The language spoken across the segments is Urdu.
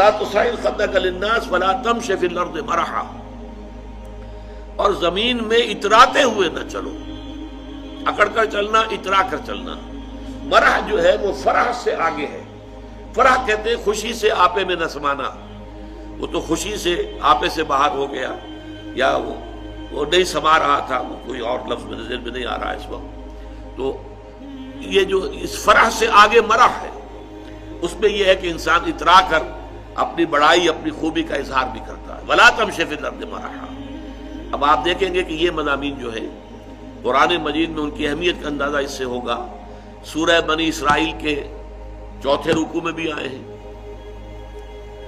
ولا تصعر خدك للناس ولا تمش في الارض مرحا، اور زمین میں اتراتے ہوئے نہ چلو، اکڑ کر چلنا، اترا کر چلنا۔ مرح جو ہے وہ فرح سے آگے ہے۔ فرح کہتے ہیں خوشی سے آپے میں نہ سمانا، وہ تو خوشی سے آپے سے باہر ہو گیا، یا وہ نہیں سما رہا تھا، وہ کوئی اور لفظ میرے ذہن میں نہیں آ رہا اس وقت۔ تو یہ جو اس فرح سے آگے مرح ہے، اس میں یہ ہے کہ انسان اترا کر اپنی بڑائی، اپنی خوبی کا اظہار بھی کرتا ہے۔ ولا تمش فی الارض مرحا۔ اب آپ دیکھیں گے کہ یہ مضامین جو ہے قرآن مجید میں ان کی اہمیت کا اندازہ اس سے ہوگا۔ سورہ بنی اسرائیل کے چوتھے رکوع میں بھی آئے ہیں،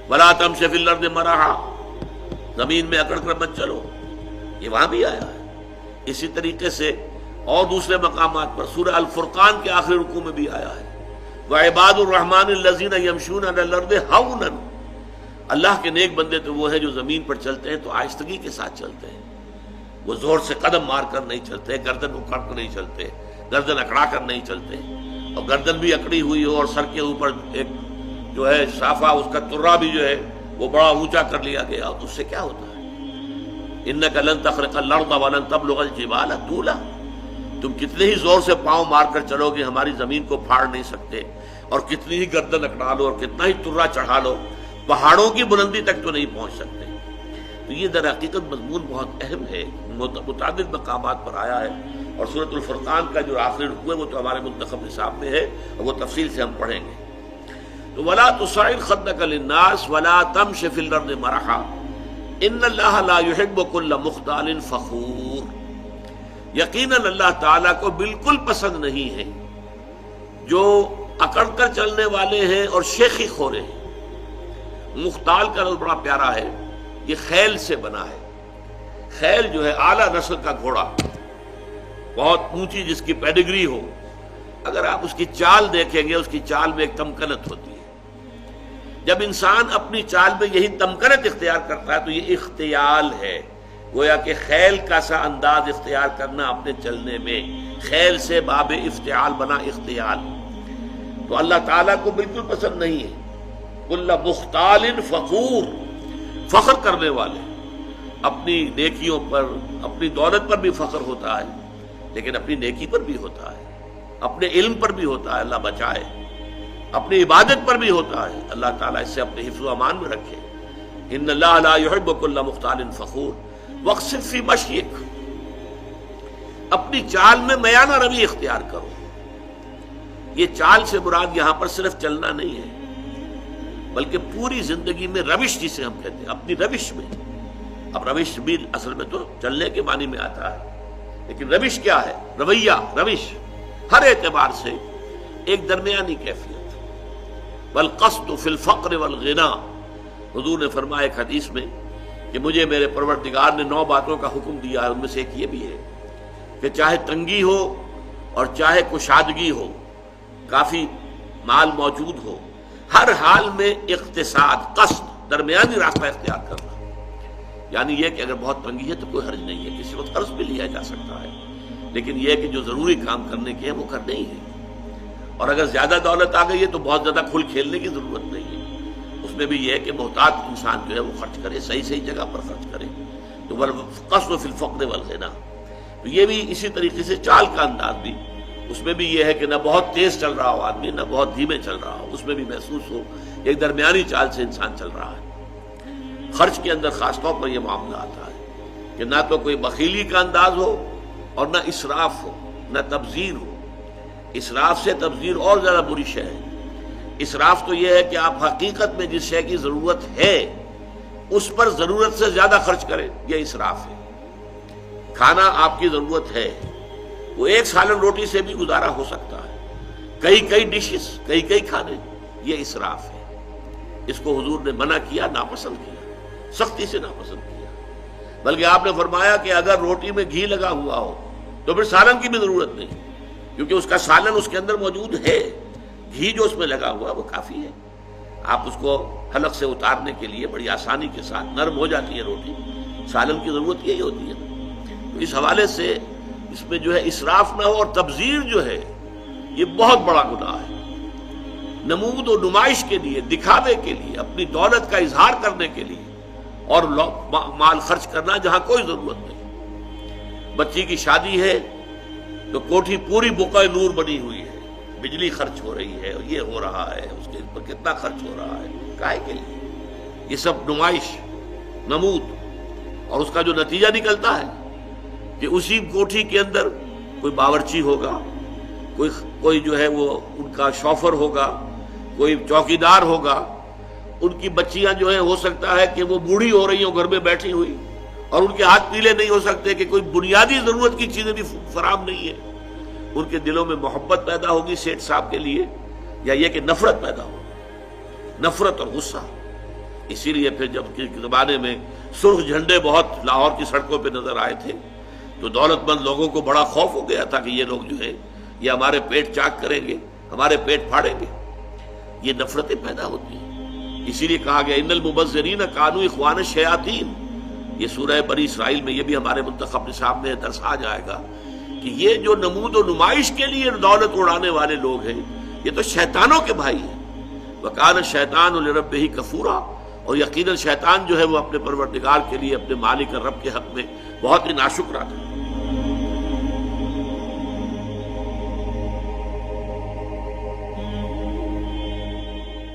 ولا تمش فی الارض مرحا، زمین میں اکڑ کر مت چلو، یہ وہاں بھی آیا ہے۔ اسی طریقے سے اور دوسرے مقامات پر سورہ الفرقان کے آخری رکوع میں بھی آیا ہے، وعباد الرحمن الذین یمشون علی الارض ہونا، اللہ کے نیک بندے تو وہ ہیں جو زمین پر چلتے ہیں تو آہستگی کے ساتھ چلتے ہیں، وہ زور سے قدم مار کر نہیں چلتے، گردن اکڑ کر نہیں چلتے، گردن اکڑا کر نہیں چلتے، اور گردن بھی اکڑی ہوئی ہو اور سر کے اوپر ایک جو ہے شافہ، اس کا ترا بھی جو ہے وہ بڑا اونچا کر لیا گیا، تو اس سے کیا ہوتا ہے؟ انک لن تخرق الارض ولن تبلغ الجبال طولا، تم کتنے ہی زور سے پاؤں مار کر چلو گے ہماری زمین کو پھاڑ نہیں سکتے، اور کتنی ہی گردن اکڑا لو اور کتنا ہی ترا چڑھا لو، پہاڑوں کی بلندی تک تو نہیں پہنچ سکتے۔ تو یہ در حقیقت مضمون بہت اہم ہے، متعدد مقامات پر آیا ہے، اور سورۃ الفرقان کا جو آخری رکوع ہے وہ تو ہمارے منتخب نصاب میں ہے، اور وہ تفصیل سے ہم پڑھیں گے۔ تو ولا تصعر خدك للناس ولا تمش في الارض مرحا ان اللہ لا يحب كل مختال فخور، یقیناً اللہ تعالیٰ کو بالکل پسند نہیں ہے جو اکڑ کر چلنے والے ہیں اور شیخی خورے ہیں۔ مختال کا لفظ بڑا پیارا ہے، یہ خیل سے بنا ہے۔ خیل جو ہے اعلیٰ نسل کا گھوڑا، بہت اونچی جس کی پیڈگری ہو، اگر آپ اس کی چال دیکھیں گے، اس کی چال میں ایک تمکنت ہوتی ہے۔ جب انسان اپنی چال میں یہی تمکنت اختیار کرتا ہے تو یہ اختیال ہے، گویا کہ خیل کا سا انداز اختیار کرنا اپنے چلنے میں، خیل سے باب افتعال بنا اختیال، تو اللہ تعالیٰ کو بالکل پسند نہیں ہے۔ کل مختال فخور، فخر کرنے والے، اپنی نیکیوں پر، اپنی دولت پر بھی فخر ہوتا ہے، لیکن اپنی نیکی پر بھی ہوتا ہے، اپنے علم پر بھی ہوتا ہے، اللہ بچائے، اپنی عبادت پر بھی ہوتا ہے، اللہ تعالیٰ اس سے اپنے حفظ و امان میں رکھے۔ ان اللہ لا يحب كل مختال فخور واقصد في مشيك، اپنی چال میں میانہ روی اختیار کرو۔ یہ چال سے مراد یہاں پر صرف چلنا نہیں ہے، بلکہ پوری زندگی میں روش جسے ہم کہتے ہیں، اپنی روش میں۔ اب روش بھی اصل میں تو چلنے کے معنی میں آتا ہے، لیکن روش کیا ہے؟ رویہ، روش ہر اعتبار سے ایک درمیانی کیفیت۔ والقصد فی الفقر والغنا، حضور نے فرمایا ایک حدیث میں کہ مجھے میرے پروردگار نے 9 باتوں کا حکم دیا ہے، ان میں سے ایک یہ بھی ہے کہ چاہے تنگی ہو اور چاہے کشادگی ہو، کافی مال موجود ہو، ہر حال میں اقتصاد، قصد، درمیانی راستہ اختیار کرنا۔ یعنی یہ کہ اگر بہت تنگی ہے تو کوئی حرج نہیں ہے، کسی وقت قرض بھی لیا جا سکتا ہے، لیکن یہ کہ جو ضروری کام کرنے کے ہیں وہ کرنے ہی ہیں۔ اور اگر زیادہ دولت آ گئی ہے تو بہت زیادہ کھل کھیلنے کی ضرورت نہیں ہے، اس میں بھی یہ ہے کہ محتاط انسان جو ہے وہ خرچ کرے، صحیح جگہ پر خرچ کرے۔ تو والقصد فی الفقر والغنا، تو یہ بھی اسی طریقے سے چال کا انداز بھی، اس میں بھی یہ ہے کہ نہ بہت تیز چل رہا ہو آدمی، نہ بہت دھیمے چل رہا ہو، اس میں بھی محسوس ہو ایک درمیانی چال سے انسان چل رہا ہے۔ خرچ کے اندر خاص طور پر یہ معاملہ آتا ہے کہ نہ تو کوئی بخیلی کا انداز ہو اور نہ اسراف ہو، نہ تبذیر ہو۔ اسراف سے تبذیر اور زیادہ بری شے ہے۔ اسراف تو یہ ہے کہ آپ حقیقت میں جس شے کی ضرورت ہے اس پر ضرورت سے زیادہ خرچ کریں، یہ اسراف ہے۔ کھانا آپ کی ضرورت ہے، وہ ایک سالن روٹی سے بھی گزارا ہو سکتا ہے، کئی ڈشز، کئی کھانے، یہ اسراف ہے۔ اس کو حضور نے منع کیا، ناپسند کیا، سختی سے ناپسند کیا۔ بلکہ آپ نے فرمایا کہ اگر روٹی میں گھی لگا ہوا ہو تو پھر سالن کی بھی ضرورت نہیں، کیونکہ اس کا سالن اس کے اندر موجود ہے، گھی جو اس میں لگا ہوا وہ کافی ہے۔ آپ اس کو حلق سے اتارنے کے لیے بڑی آسانی کے ساتھ نرم ہو جاتی ہے روٹی، سالن کی ضرورت یہی ہوتی ہے۔ تو اس حوالے سے اس میں جو ہے اسراف نہ ہو، اور تبذیر جو ہے یہ بہت بڑا گناہ ہے۔ نمود و نمائش کے لیے، دکھاوے کے لیے، اپنی دولت کا اظہار کرنے کے لیے، اور مال خرچ کرنا جہاں کوئی ضرورت نہیں۔ بچی کی شادی ہے تو کوٹھی پوری بقعہ نور بنی ہوئی ہے، بجلی خرچ ہو رہی ہے، یہ ہو رہا ہے، اس کے پر کتنا خرچ ہو رہا ہے، کائے کے لیے؟ یہ سب نمائش، نمود، اور اس کا جو نتیجہ نکلتا ہے کہ اسی کوٹھی کے اندر کوئی باورچی ہوگا، کوئی جو ہے وہ ان کا شوفر ہوگا، کوئی چوکیدار ہوگا، ان کی بچیاں جو ہیں ہو سکتا ہے کہ وہ بوڑھی ہو رہی ہوں گھر میں بیٹھی ہوئی، اور ان کے ہاتھ پیلے نہیں ہو سکتے کہ کوئی بنیادی ضرورت کی چیزیں بھی فراہم نہیں ہے۔ ان کے دلوں میں محبت پیدا ہوگی سیٹھ صاحب کے لیے، یا یہ کہ نفرت پیدا ہوگی، نفرت اور غصہ۔ اسی لیے پھر جب کے زمانے میں سرخ جھنڈے بہت لاہور کی سڑکوں پہ نظر آئے تھے تو دولت مند لوگوں کو بڑا خوف ہو گیا تھا کہ یہ لوگ جو ہے یہ ہمارے پیٹ چاک کریں گے، ہمارے پیٹ پھاڑیں گے۔ یہ نفرتیں پیدا ہوتی ہیں، اسی لیے کہا گیا ان المبذرین کانوا اخوان الشیاطین۔ یہ سورہ بنی اسرائیل میں یہ بھی ہمارے منتخب نصاب میں درس آ جائے گا کہ یہ جو نمود و نمائش کے لیے دولت اڑانے والے لوگ ہیں یہ تو شیطانوں کے بھائی ہیں۔ وَكَانَ الشَّيْطَانُ لِرَبِّهِ كَفُورًا، اور یقیناً شیطان جو ہے وہ اپنے پروردگار کے لیے، اپنے مالک اور رب کے حق میں بہت ہی ناشکرا تھا۔